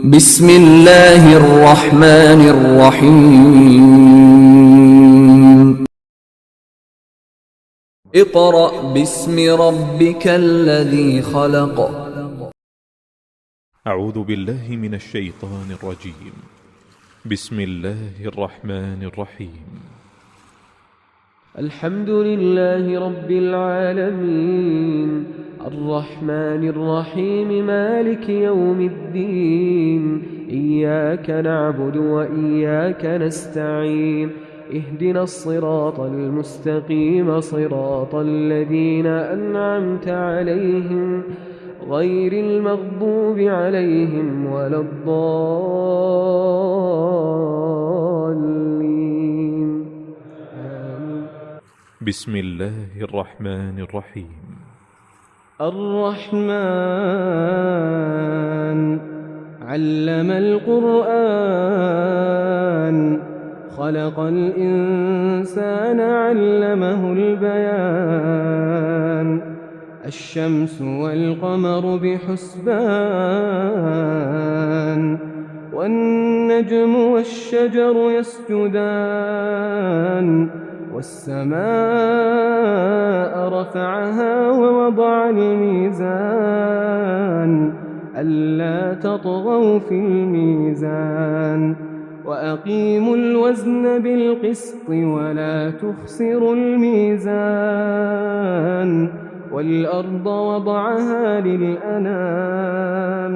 बिस्मिल्लाहिर रहमानिर रहीम। इक़रा बिस्मि रब्बिकल्लज़ी ख़लक़। أعوذ بالله من الشيطان الرجيم. بسم الله الرحمن الرحيم. الحمد لله رب العالمين الرحمن الرحيم مالك يوم الدين إياك نعبد وإياك نستعين اهدنا الصراط المستقيم صراط الذين أنعمت عليهم غير المغضوب عليهم ولا الضالين آمين. بسم الله الرحمن الرحيم. الرحمن علم القرآن خلق الإنسان علمه البيان الشمس والقمر بحسبان والنجم والشجر يسجدان والسماء رفعها ووضع الميزان ألا تطغوا في الميزان وأقيموا الوزن بالقسط ولا تخسروا الميزان والأرض وضعها للأنام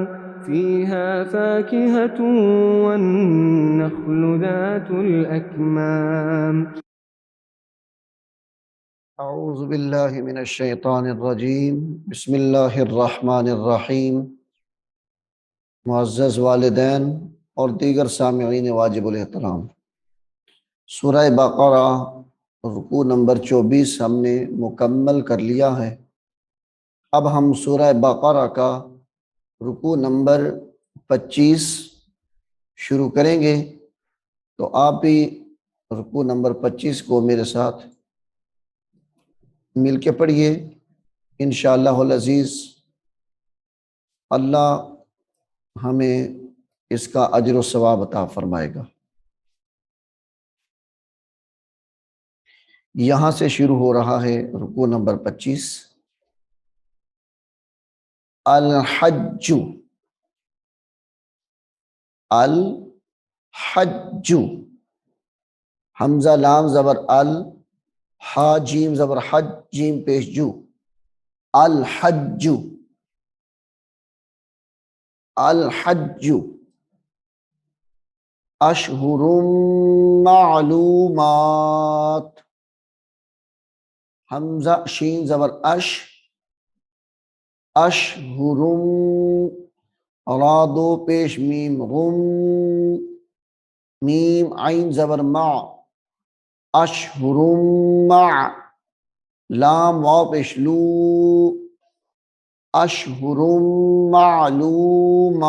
فيها فاكهة والنخل ذات الأكمام. أعوذ بالله من الشैतान الरजीम बिस्मिल्लाहिर्रहमानिर्रहीम। मुअज़्ज़ज़ वालिदैन और दीगर सामिईन वाजिबुल एहतराम, सूरह बक़रा रुकू नंबर 24 हमने मुकम्मल कर लिया है। अब हम सूरह बक़रा का रुकू नंबर 25 शुरू करेंगे, तो आप भी रुकू नंबर 25 को मेरे साथ मिल के पढ़िए। इंशाअल्लाहुल अज़ीज़ अल्लाह हमें इसका अज्र व सवाब अता फरमाएगा। यहाँ से शुरू हो रहा है रुकू नंबर 25। अल हज्जु, अल हज्जु, हमजा लाम ज़बर अल, हा जीम ज़बर हज, जीम पेश जू, अल हज्जु, अल हज्जु अशहुरुम मालूमात, हमजा शीन ज़बर अश, अशहुरुम, रादो पेश मीम गुम, मीम आइन ज़बर मा, अशहुरुम मा, लाम वाव पेश लू, अशहुरुम मालूमात,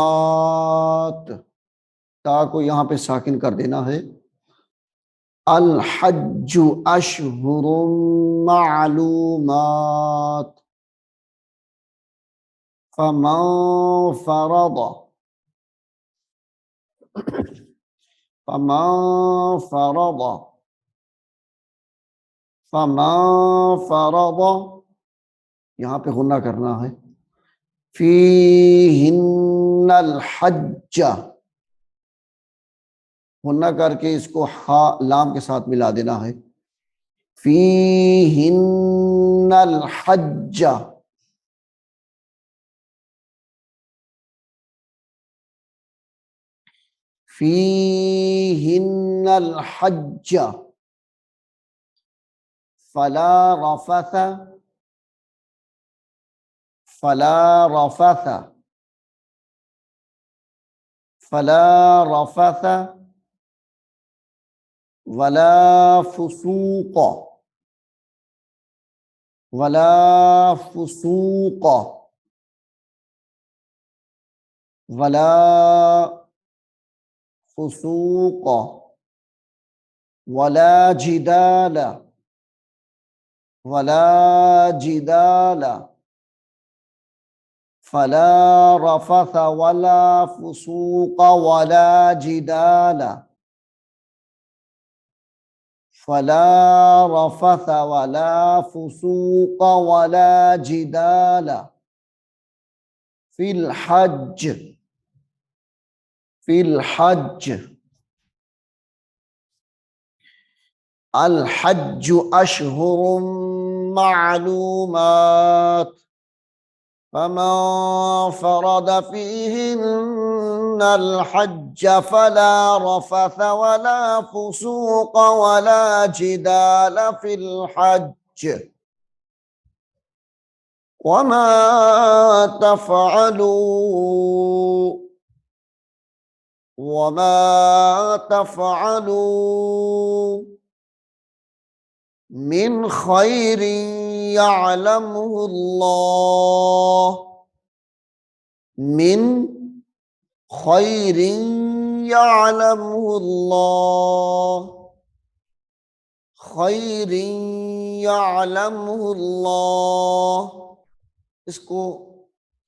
ता को यहाँ पे साकिन कर देना है। अल हज्जु अशहुरुम मालूमात, फमन फरद, फमन फरद, फमन फरद, यहाँ पे गुन्ना करना है। फीहिन्नल हज्ज, गुन्ना करके इसको हा लाम के साथ मिला देना है। फीहिन्नल हज्ज, फीहिन्नल हज्ज, फला रफथ, फला रफथ, फला रफथ, वला फुसूक, वला फुसूक, वला फुसूक, वला जिदाल, वला जिदाल, फला रफथ वला फुसूक वला जिदाला, फला रफथ वला फुसूक वला जिदाला फिल हज, फिल हज। अल हज अशहुरुम मालूमात, फमन फरद फीहिन्नल हज्ज फला रफथ वला फुसूक वला जिदाल फिल हज्ज वमा तफ़अलू वमा तफ़अलू मिन खैरिन यअलमुहुल्लाह, मिन खैरिन यअलमुहुल्लाह, खैरिन यअलमुहुल्लाह। इसको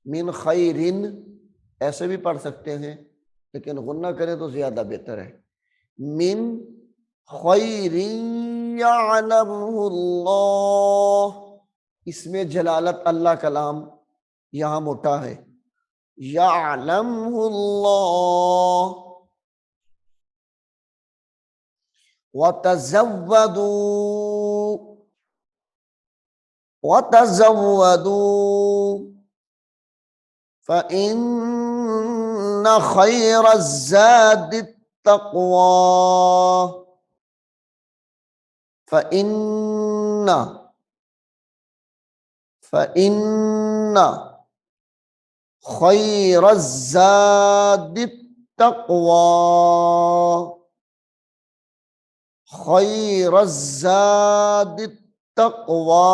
मिन खैरिन ऐसे भी पढ़ सकते हैं, लेकिन गुन्ना करें तो ज्यादा बेहतर है। मिन खैरिन यअलमुहुल्लाह, इसमें जलालत अल्लाह कलाम यहाँ मोटा है। यअलमुहुल्लाह। वतज़व्वदू, वतज़व्वदू फ़इन्न खैरज़्ज़ादित तक़वा, फ़इन्न खैरज़्ज़ादित तक़वा, खैरज़्ज़ादित तक़वा,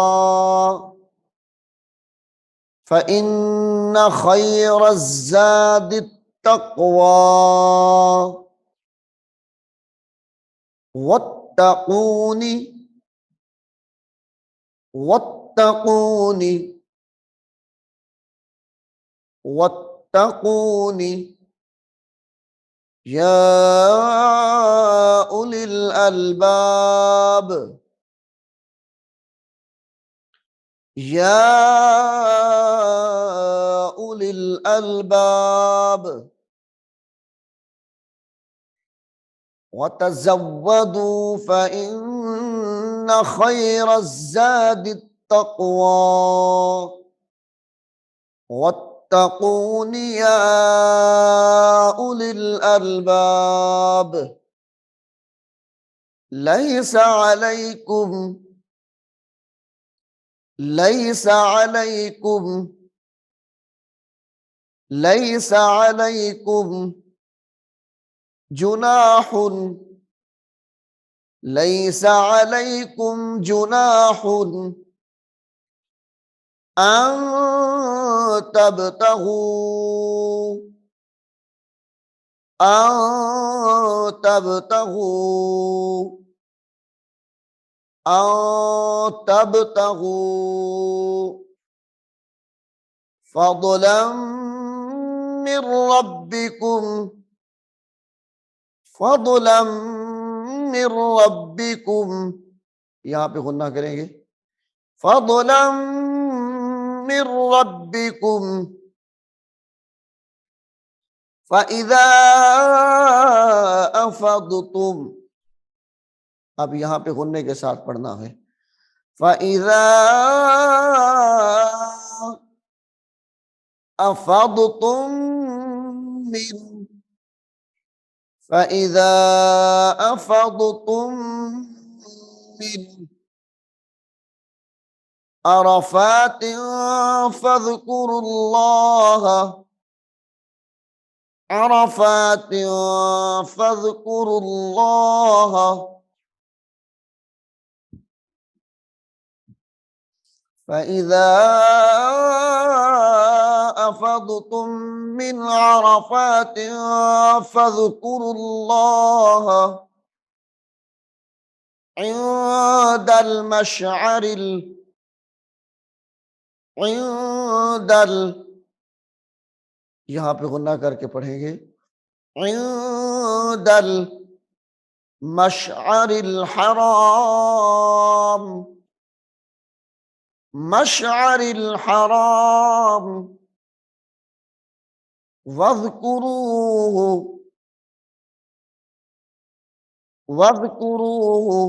फ़इन्न खैरज़्ज़ादित तक़वा वत्तक़ूनी, वत्तक़ूनी, वत्तक़ूनी या उलिल अलबाब, या उलिल अलबाब। वतज़व्वदू फ़इन्न खैरज़्ज़ादित तक़वा वत्तक़ूनी या उलिल अलबाब। लैसा अलैकुम, लैसा अलैकुम, लैसा अलैकुम जुनाहुन, लैसा अलैकुम जुनाहुन अन तबतगू, अन तबतगू, अन तबतगू फ़ज़लन मिन रब्बिकुम, फ़ज़लन मिन रब्बिकुम। यहाँ पे गुन्ना करेंगे। फ़ज़लन मिन रब्बिकुम फ़इज़ा अफ़ज़तुम, अब यहाँ पे गुन्ने के साथ पढ़ना है। फ़इज़ा अफ़ज़तुम मिन, फ़इज़ा अफ़ज़तुम मिन अरफ़ातिन फ़ज़्कुरुल्लाह, अरफ़ातिन फ़ज़्कुरुल्लाह फ़इज़ा अफ़ज़तुम मिन अरफ़ातिन फ़ज़्कुरुल्लाह इंदल मशअरिल, इंदल यहाँ पे गुन्ना करके पढ़ेंगे। इंदल मशअरिल हराम, मशअरिल हराम वज़कुरूहु, वज़कुरूहु,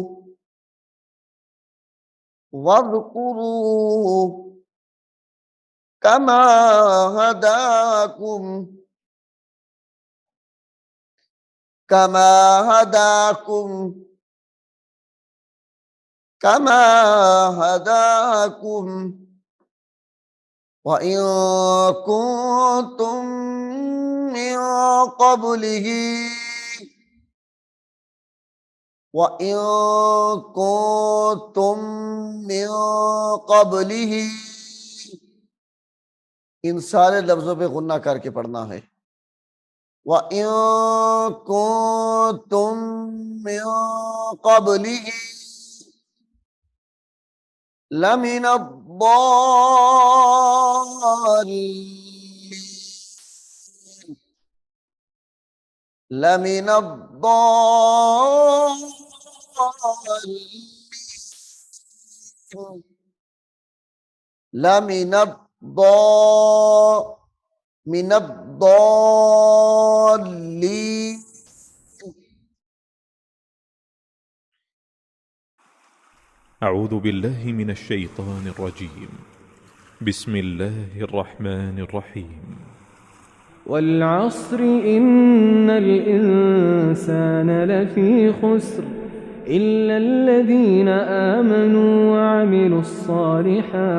वज़कुरूहु कमा हदाकुम, कमा हदाकुम, कमा हदाकुम व इन कुंतुम मिन क़ब्लिही, व इन कुंतुम मिन क़ब्लिही, इन सारे लफ्जों पे गुन्ना करके पढ़ना है। व इन कुंतुम मिन क़ब्लिही लमिन अद्दाल्लीन, लमिन अद्दाल्लीन, लमिन मिन अद्दाल्लीन। أعوذ بالله من الشيطان الرجيم. بسم الله الرحمن الرحيم. والعصر إن الإنسان لفي خسر إلا الذين آمنوا وعملوا الصالحات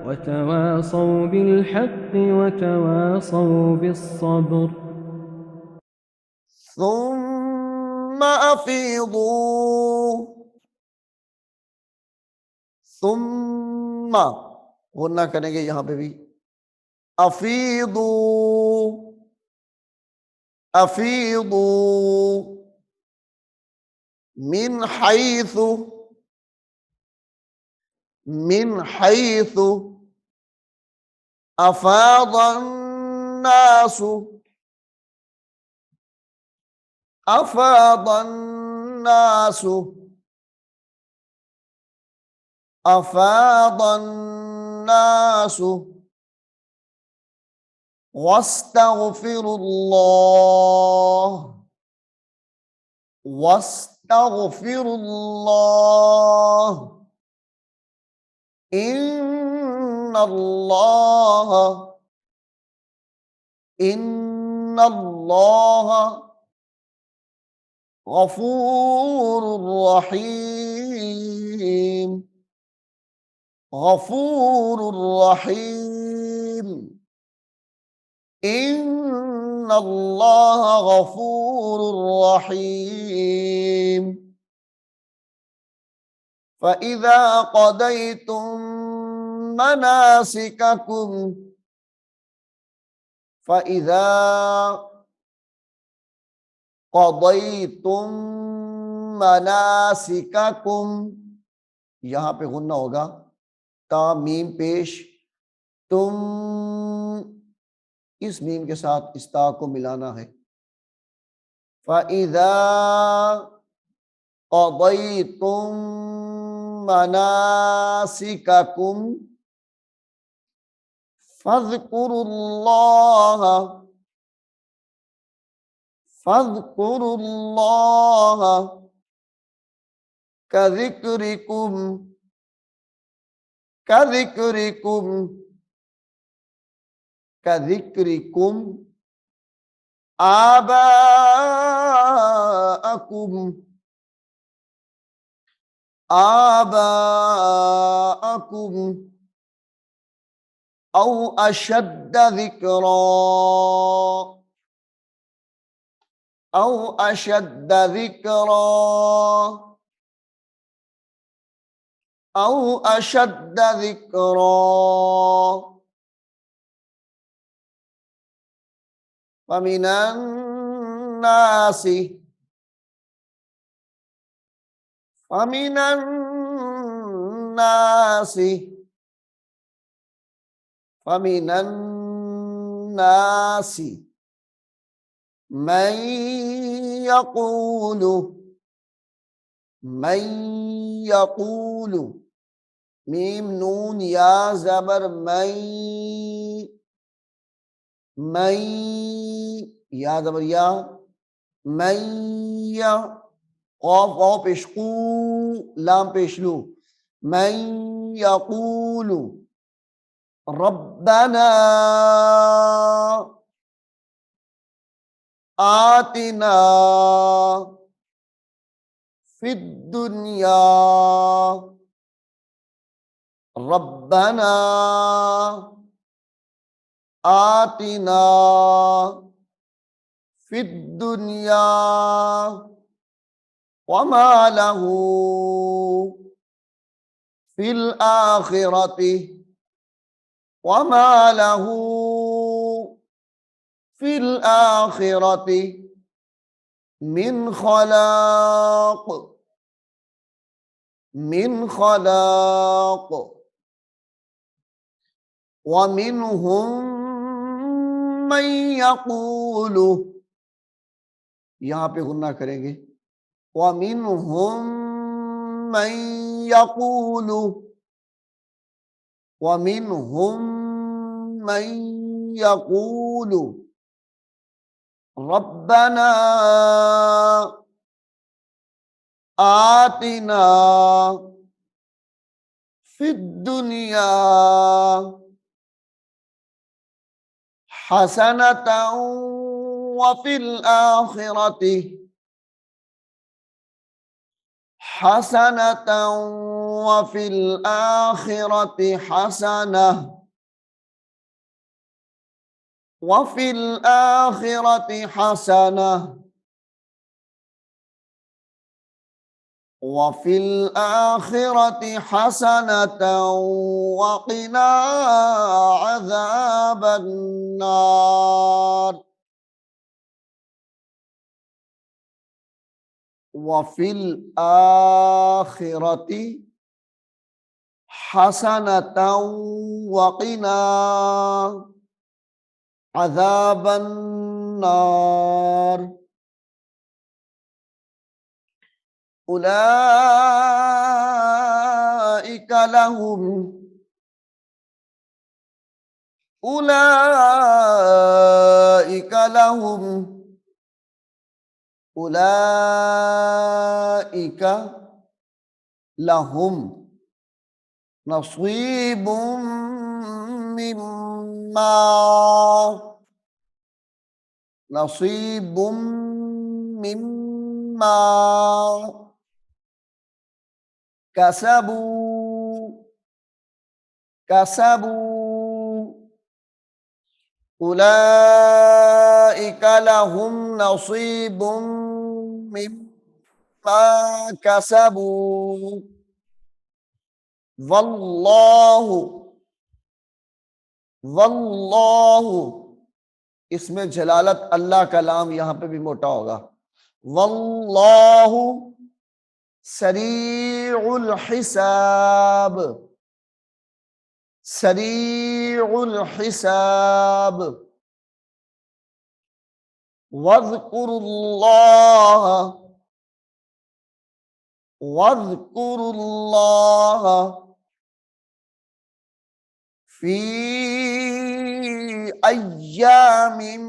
وتواصوا بالحق وتواصوا بالصبر. ثم أفيضوا، ثم गुन्ना करेंगे यहाँ पे भी। अफीदू, अफीदू मिन हैथु, मिन हैथु अफादन नासु, अफादन नासु, अफादन नासु वस्तगफिरुल्लाह, वस्तगफिरुल्लाह इन्नल्लाह, इन्नल्लाह गफूरुर रहीम, गफूरुर रहीम, इन्नल्लाह गफूरुर रहीम। फ़इज़ा क़दयतुम मनासिककुम, फ़इज़ा क़दयतुम मनासिककुम, यहाँ पे गुन्ना होगा, ता मीम पेश, तुम इस मीम के साथ इस ता को मिलाना है। फ़इज़ा क़दयतुम मनासिककुम फ़ज़्कुरुल्लाह, फ़ज़्कुरुल्लाह कज़िक्रिकुम, कज़िक्रिकुम, कज़िक्रिकुम आबाअकुम, आबाअकुम औ अशद्द ज़िक्रा, औ अशद्द ज़िक्रा, औ अशद्द ज़िक्रा। फमिनन नासि, फमिनन नासि, फमिनन नासी मैं यकूलु मीम नून या ज़बर मैं या ज़बर या मैं या क़ाफ वाव पेश कू लाम पेश लू मैं यकूलु रब्बना आतिना फिद दुनिया रब्बना आतिना फिद दुनिया वमा लहू फिल आखिरति वमा लहू फिल आखिरति मिन खलाक व मिनहुम मन यक़ूलु, यहाँ पे गुन्ना करेंगे, व मिनहुम मन यक़ूलु व मिनहुम मन यक़ूलु रब्बना आतिना फिद दुनिया हसनतन व फिल आखिरति हसनतन व फिल आखिरति हसनह व फिल आखिरति हसनह वफ़िल आखिरति हसनतन वक़िना अज़ाबन नार वफ़िल आखिरति हसनतन वक़िना अज़ाबन नार उलाइका लहुम नसीबुम मिम्मा कसबू उलाइका लहुम नसीबुम मिम्मा कसबू वल्लाहु इसमें जलालत अल्लाह का लाम यहाँ पे भी मोटा होगा। वल्लाहु सरीउल हिसाब वज़्कुरुल्लाह फी अय्यामिन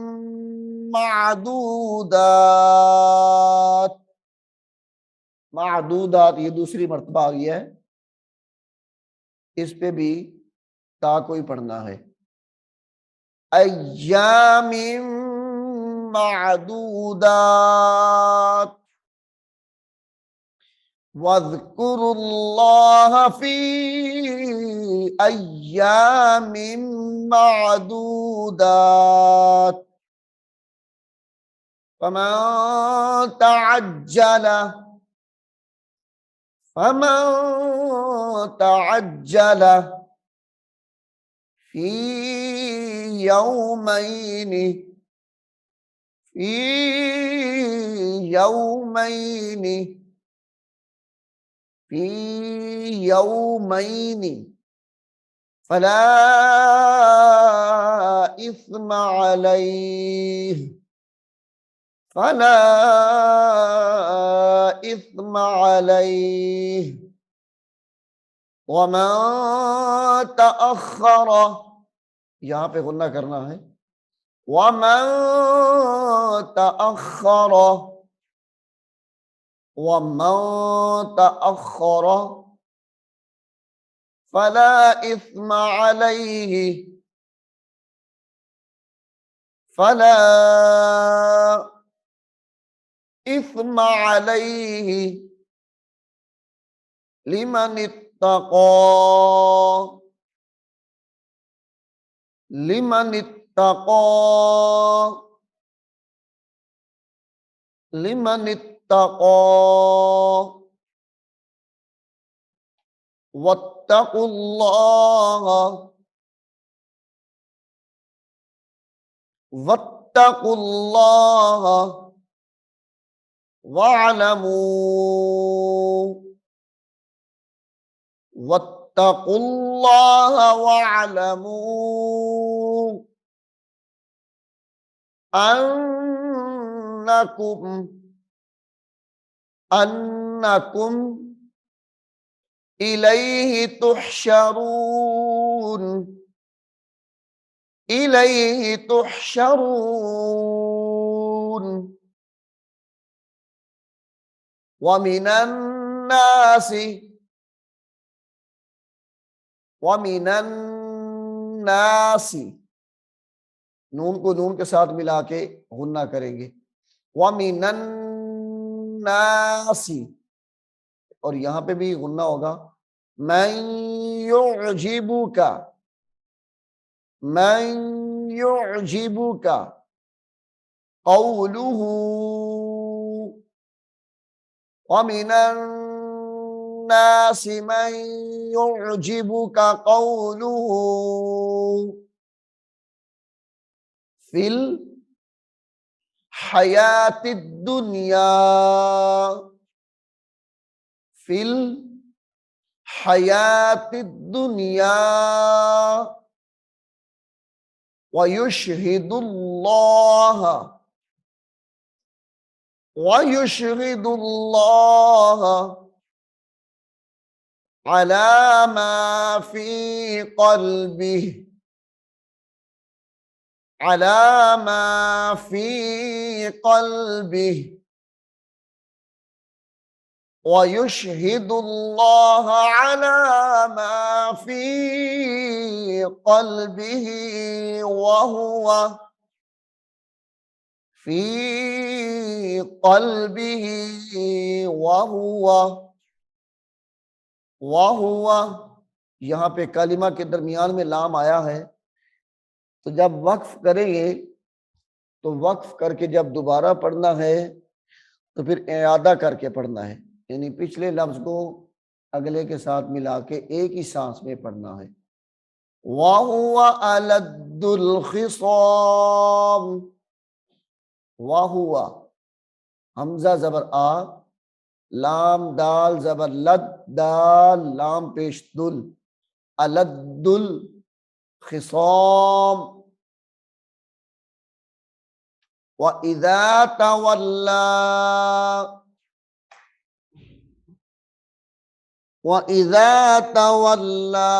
मादूदात ये दूसरी मर्तबा आ गई है, इस पे भी ता कोई पढ़ना है। अय्यामिन मादूदात वज़्कुरुल्लाह फी अय्यामिन मादूदात फमन तअज्जल फी यौमैनि फला इस्म अलैह, फला इस्म अलैह, वमन तअख्खर, यहाँ पे गुन्ना करना है, वमन तअख्खर, वमन तअख्खर फला इस्म अलैहि, फला इस्म अलैहि लिमन इत्तक़ा, लिमन इत्तक़ा, लिमन इत्तक़ा, वत्तक़ुल्लाह, वत्तक़ुल्लाह, वअलमू, वत्तक़ुल्लाह वअलमू अन्नकुम, अन्नकुम इलैहि तुहशरून, इलैहि तुहशरून, वमिनन नासि, वमिनन नासि, नून को नून के साथ मिला के गुन्ना करेंगे, वमिनन नासि, और यहां पे भी गुन्ना होगा, मन युअजिबुका, मन युअजिबुका क़ौलुहु, वमिनन नासि मन युअजिबुका क़ौलुहु फिल हयातिद दुनिया, फिल हयातिद दुनिया, वयुशहिदुल्लाह, वयुशहिदुल्लाह अला मा फी क़ल्बिहि, अला मा फी क़ल्बिहि, वयुशहिदुल्लाह अला मा फी क़ल्बिहि वहुवा फी क़ल्बिहि वहुवा, वहुवा, यहाँ पे कलिमा के दरमियान में लाम आया है, तो जब वक्फ करेंगे तो वक्फ करके जब दोबारा पढ़ना है तो फिर इआदा करके पढ़ना है, यानी पिछले लफ्ज को अगले के साथ मिला के एक ही सांस में पढ़ना है। वहुवा अलद्दुल खिसाम, वहुवा हमजा जबर आ, लाम दाल जबर लद, दाल लाम पेश दुल, अलद्दुल खिसाम, व इज़ा तवल्ला, व इज़ा तवल्ला,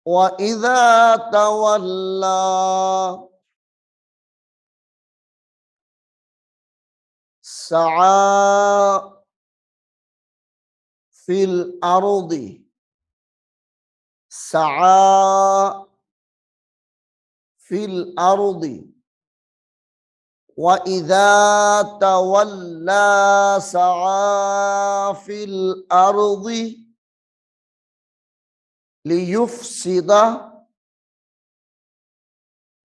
व इज़ा तवल्ला सआ फिल अर्दी, सआ फिल अर्दी, व इज़ा तवल्ला सआ फिल अर्दी लियुफ्सिदा,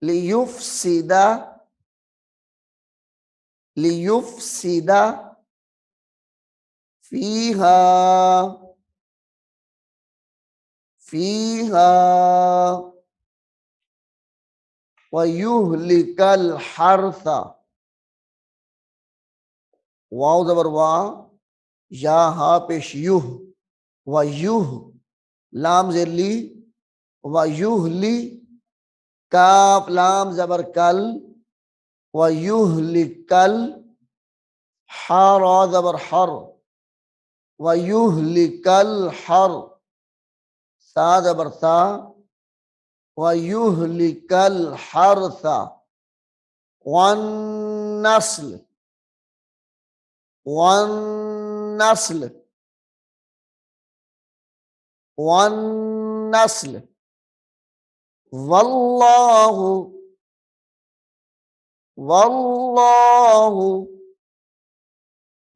लियुफ्सिदा, लियुफ्सिदा फीहा, फीहा व युहलिकल हर्सा, वाव जबर वा, या हा पेश युह, व युह लाम ज़ेली व युहली, काफ लाम ज़बर कल व युहली कल, हा रा ज़बर हर व युहली कल हर, सा ज़बर सा व युहली कल हर सा, वन नस्ल वन नस्ल वन नस्ल, वल्लाहु वल्लाहु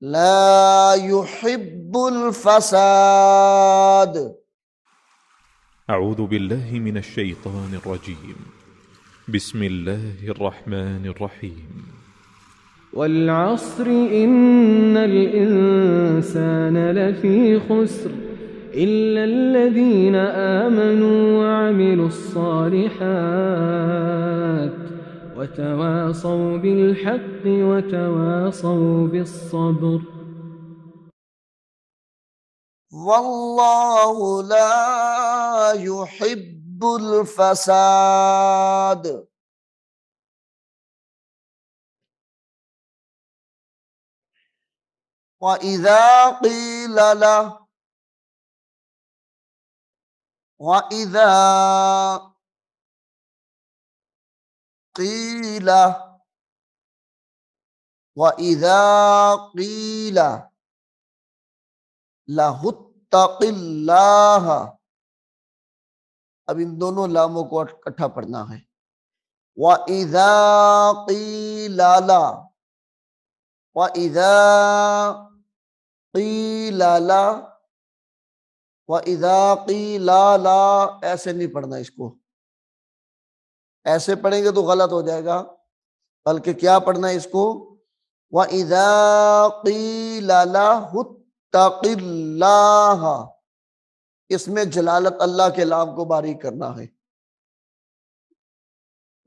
ला युहिब्बुल फसाद। أعوذ بالله من الشيطان الرجيم. بسم الله الرحمن الرحيم. والعصر إن الإنسان لفي خسر إلا الذين آمنوا وعملوا الصالحات وتواصوا بالحق وتواصوا بالصبر. वल्लाहु ला युहिब्बुल फसाद। व इज़ा क़ील लह व इज़ा क़ील व इज़ा क़ील लहुत्तक़िल्लाह। अब इन दोनों लामों को इकट्ठा पढ़ना है। व इज़ा क़ील ला व इज़ा क़ील ला व इज़ा क़ील ला, ऐसे नहीं पढ़ना इसको, ऐसे पढ़ेंगे तो गलत हो जाएगा, बल्कि क्या पढ़ना है इसको, व इज़ा क़ील लहुत्तक़िल्लाह, इसमें जलालत अल्लाह के नाम को बारीक करना है।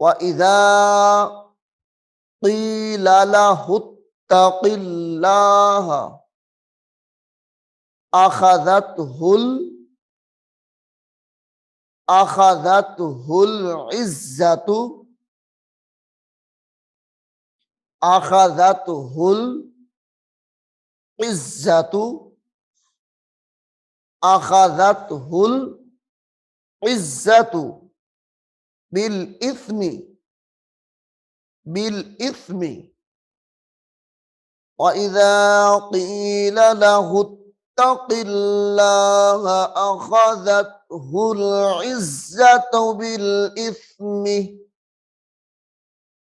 व इज़ा क़ील लहुत्तक़िल्लाह अख़ज़तहुल इज़्ज़तु अख़ज़तहुल इज़्ज़तु अख़ज़तहुल इज़्ज़तु बिल इस्मी व इज़ा क़ील लहुत्तक़िल्लाह अख़ज़तहुल इज़्ज़तु बिल इस्मी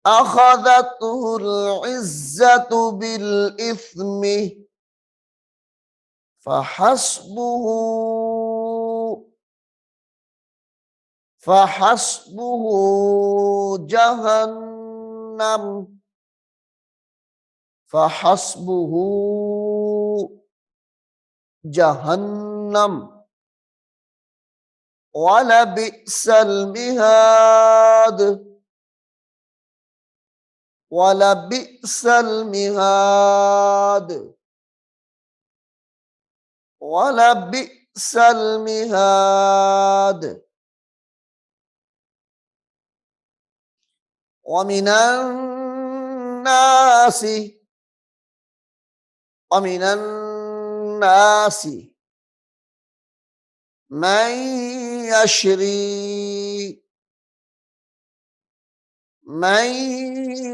अख़ज़तहुल इज़्ज़तु बिल इस्मी फहस्बुहु जहन्नम फहस्बुहु जहन्नम वलबिअसल मिहाद वलबिअसल मिहाद वलबिअसल मिहाद। वमिनन्नासि मन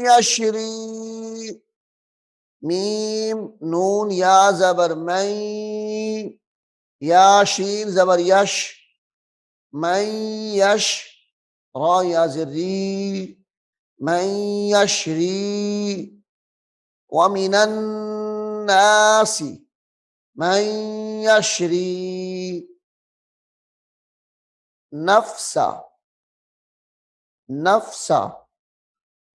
यशरी मीम नून या ज़बर मैं, या शीन ज़बर यश, मैं यश रा या ज़री, मैं यशरी व मिनन्नासि मैं यशरी नफ्सा नफ्सा,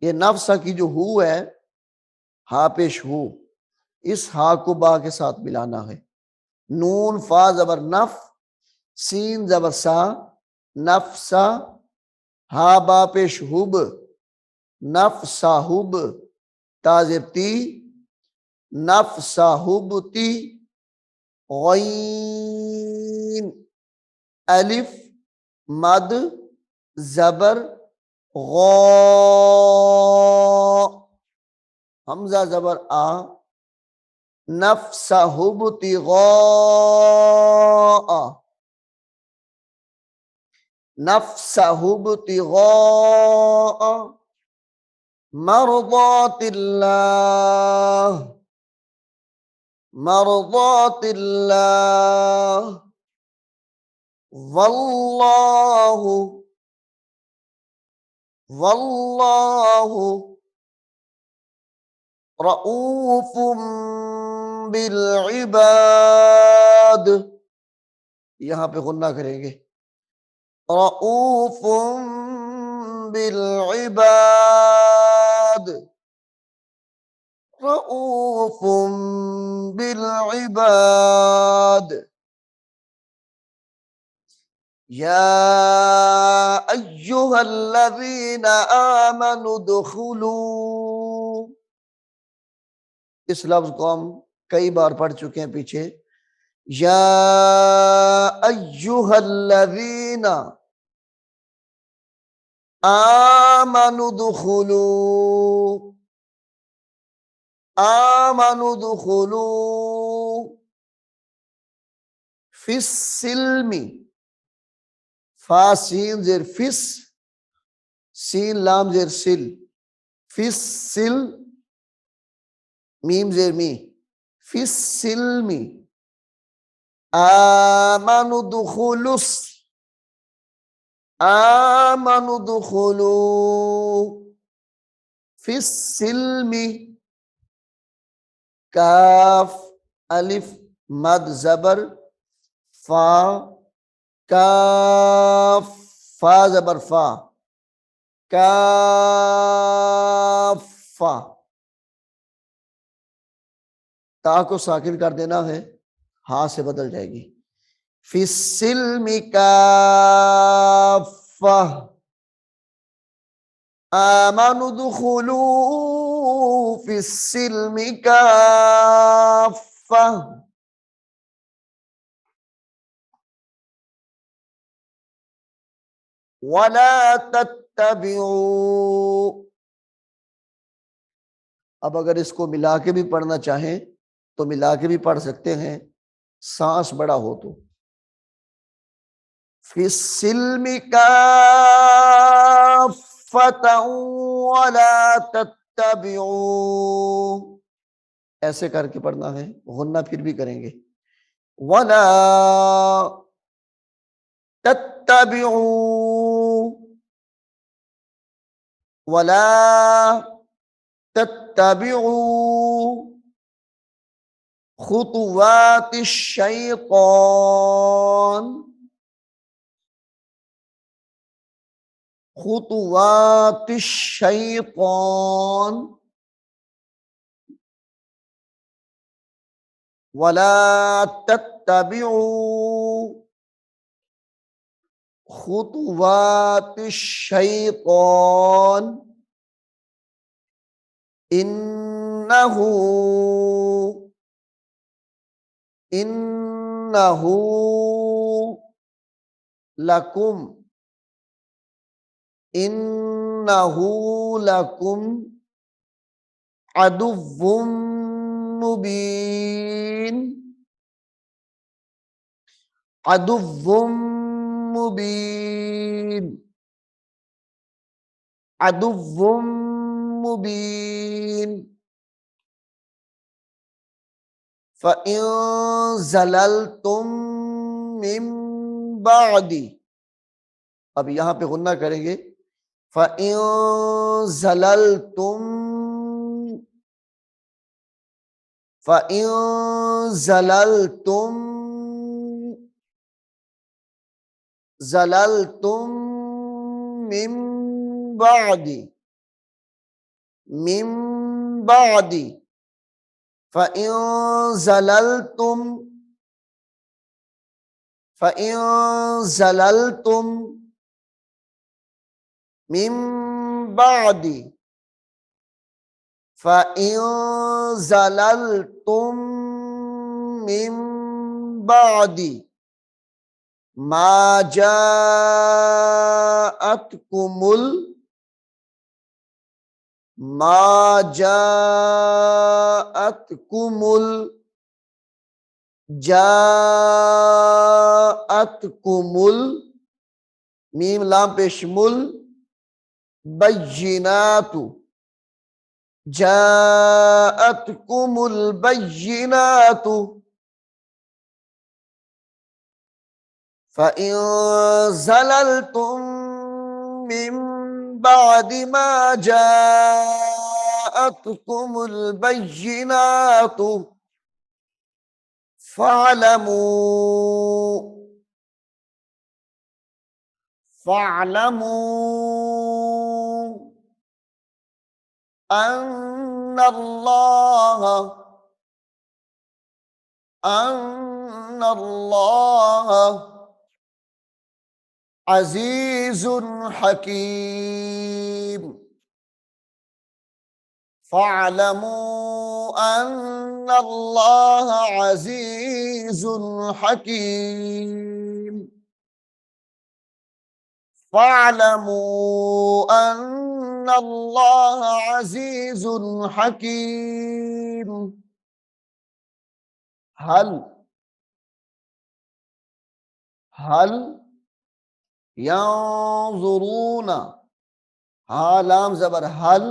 ये नफ्सा की जो हु है, हा पेश हु, इस हा को बा के साथ मिलाना है। नून फा ज़बर नफ, सीन ज़बर सा, नफ्सा, हा बा पेश हुब, नफ्साहुब, ताज़िरती, नफ्साहुबती, गईन अलिफ मद जबर गौ, हमजा जबर आ, नफ्सहुबती गौ, नफ्सहुबती गौ, मरदातिल्लाह, मरदातिल्लाह, वल्लाहु, वल्लाहु रऊफुम बिल इबाद, यहां पे गुन्ना करेंगे, रऊफुम बिल इबाद, रऊफुम बिल इबाद, या अय्युहल्लज़ीना आमनु दुखुलू, इस लफ्ज को हम कई बार पढ़ चुके हैं पीछे, या अय्युहल्लज़ीना आमनु दुखुलू, आमनु दुखुलू फिस्सिल्मी, फा सीन जेर फिस, सीन लाम जेर सिल, फिस्सिल मीम जेर मी, फिस्सिल्मी, आमनु दुखुलुस, आमनु दुखुलू फिस्सिल्मी, काफ अलिफ मद जबर फा, काफ फा जबर फा, काफा, ता को साकिन कर देना है, हा से बदल जाएगी, फिस्सिल्मी काफा, आमनु दुखुलू फिस्सिल्मी काफा, वला तत्तबिऊ, अब अगर इसको मिला के भी पढ़ना चाहें तो मिला के भी पढ़ सकते हैं, सांस बड़ा हो तो, फिस्सिल्मी काफ़तन वला तत्तबिऊ, ऐसे करके पढ़ना है, गुन्ना फिर भी करेंगे, वला तत्तबिऊ, वला तत्तबिऊ खुतुवातिश शैतान, खुतुवातिश शैतान, वला तत्तबिऊ खुतुवातिश शैतान, इन्नहु, इन्नहु लकुम, इन्नहु लकुम अदुव्वुम मुबीन, अदुव्वुम मुबीन, अदुव्वुम मुबीन, फ़इन ज़ललतुम मिन बादी, अब यहां पे गुन्ना करेंगे, फ़इन ज़ललतुम, फ़इन ज़ललतुम, ज़ललतुम मिन बादी, मिन बादी, फ़इन ज़ललतुम, फ़इन ज़ललतुम मिन बादी, फ़इन ज़ललतुम मिन बादी मा जाअतकुमुल मा जाअतकुमुल जाअतकुमुल मीम लाम पेशमुल बय्यिनातु जाअतकुमुल बय्यिनातु फ़इन ज़ललतुम मिन बादि मा जाअतकुमुल बय्यिनातु फ़अलमू अन्नल्लाह अज़ीज़ुन हकीम फ़अलमू अन्नल्लाह अज़ीज़ुन हकीम फ़अलमू अन्नल्लाह अज़ीज़ुन हकीम। हल हल यंज़ुरूना हा लाम ज़बर हल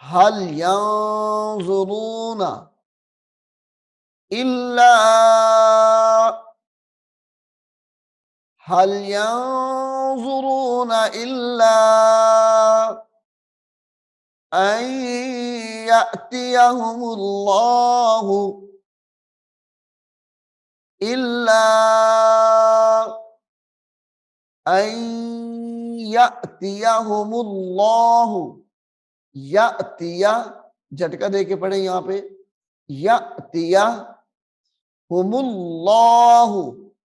हल यंज़ुरूना इल्ला हल यंज़ुरूना इल्ला अन यअतियहुमुल्लाहु इल्ला अन यअतियहुमुल्लाहु यअतिया झटका दे के पढ़े यहाँ पे यअतियहुमुल्लाहु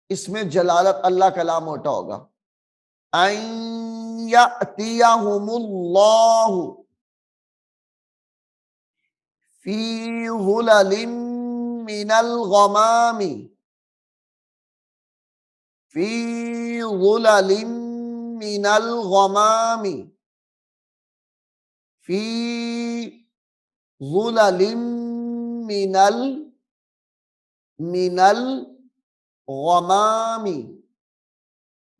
इसमें जलालत अल्लाह कलाम मोटा होगा अन यअतियहुमुल्लाहु फी ज़ुललिम मिनल गमामी फी ज़ुललिम मिनल गमामी फी ज़ुललिम मिनल मिनल गमामी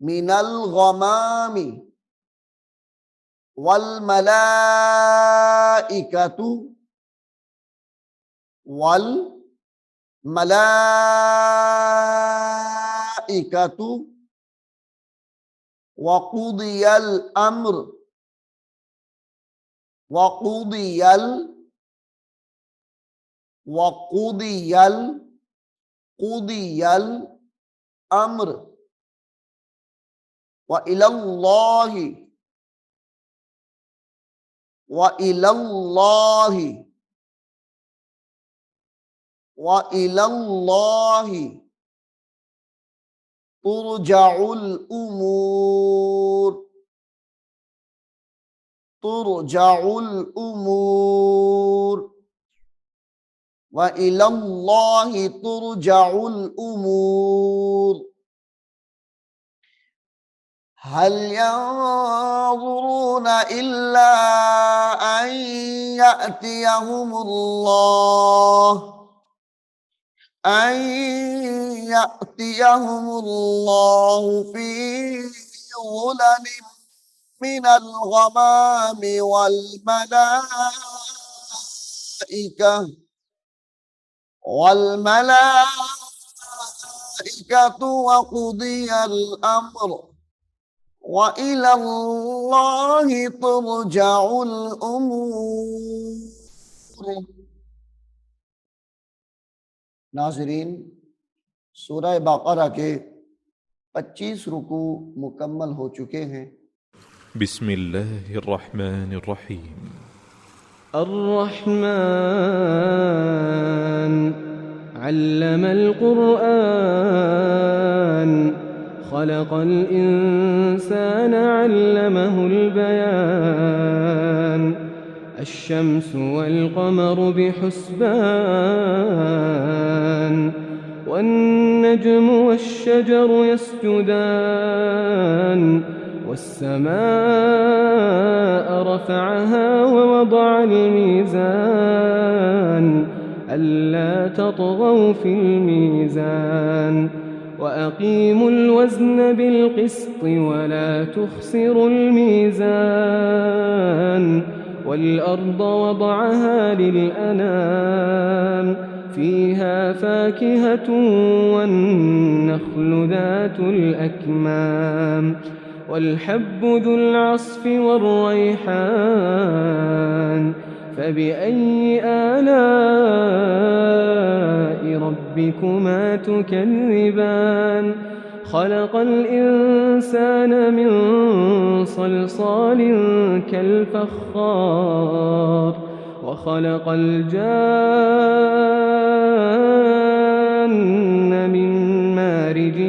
मिनल गमामी वल मलाइकतु वल मलाइकतु वक़ुदियल अम्र वक़ुदियल वक़ुदियल क़ुदियल अम्र व इलल्लाहि व इलल्लाहि व इलल्लाहि तुरजउल उमूर तुरजउल उमूर व इलल्लाहि तुरजउल उमूर। हल यंज़ुरूना इल्ला अन यअतियहुमुल्लाह फी ज़ुललिम मिनल गमामी वल मलाइकतु वक़ुदियल अम्र व इलल्लाहि तुरजउल उमूर। नाज़रीन, सूरह बक़रा के 25 रुकू मुकम्मल हो चुके हैं। बिस्मिल्लाहिर्रहमानिर्रहीम। अर्रहमान अल्लमल क़ुरआन खलक़ल इंसान अल्लमहुल बयान अश्शम्सु वल क़मरु बिहुस्बान والنجم والشجر يسجدان والسماء رفعها ووضع الميزان ألا تطغوا في الميزان وأقيموا الوزن بالقسط ولا تخسروا الميزان والأرض وضعها للأنام فيها فاكهة والنخل ذات الأكمام والحب ذو العصف والريحان فبأي آلاء ربكما تكذبان خلق الإنسان من صلصال كالفخار وخلق الجان من مارج